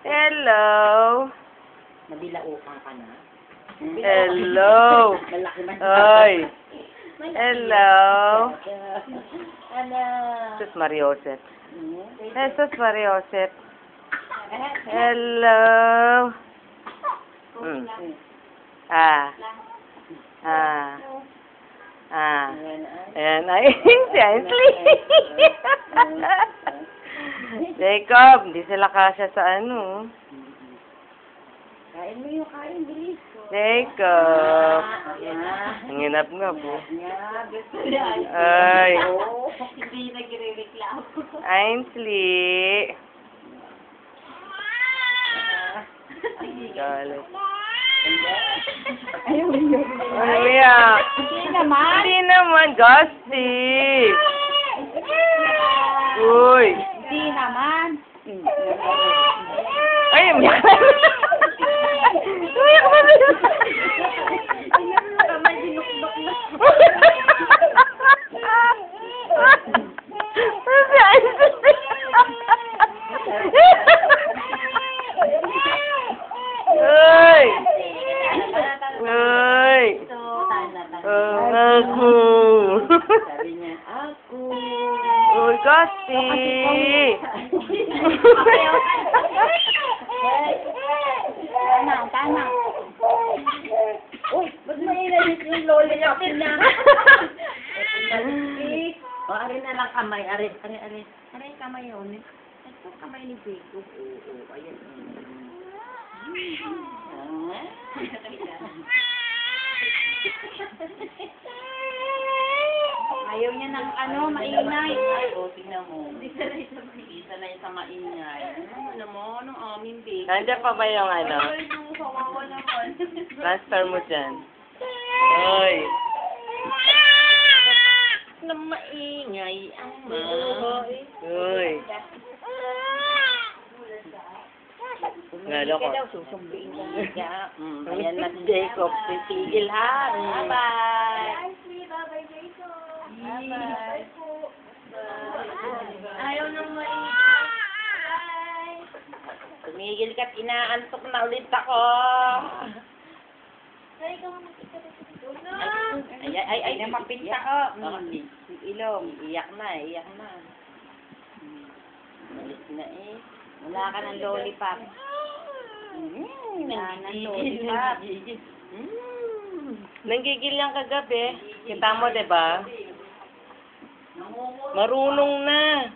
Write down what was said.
Hello. Nabilaukan ka na? Hello. Malaki man. Ay. Hello. Ano? Jesus Mariosep. Jesus Mariosep. Hello. Hmm. Ah. Ayan ay. Si Ainsley. Jacob, hindi sila kasya sa ano. Kain mo yung kain, bilis. Jacob. Ang hinap-ngap po. Ay. Hindi nagre-reklamo. Ainsley. Galit. Ayaw mo. Ano yan? Hindi naman. Hindi naman, Gusty. Uy. Hindi naman. Ay, umiyak na. Umiyak na. Kamay dinukdok na. Si Ainsley. Uy. Uy. Ako. Sabi niya, ako. Uy, Gusty. Tanang. Uy, ba't mainalis yung lollipop na? O, arin na lang kamay. Arin yung kamay yun. Ito kamay ni Jacob. Oo, ayan. Ayaw niya ng maingay. Ay, tingnan mo. Hindi sanay sa maingay. Ano naman, ang aming baby. Nandiyan pa ba yung ano? Ay, yung kawawa naman. Transfer mo dyan. Uy. Na maingay ang Uy. Nalo ko. Susumbiin ka niya. Ayan na si Jacob. Titigil ha. Bye-bye. Bye-bye, Jacob. Bye-bye. Ayaw nang maingay. Tumigil ka't inaantok na ulit ako. Ay, ikaw ang makita rin sa dulo. Ay, napapinta ko. Ilong. Iyak na. Malis na eh. Wala ka ng lollipop. Wala ng lollipop. Nanggigil lang kagabi. Kita mo, diba? Marunong na.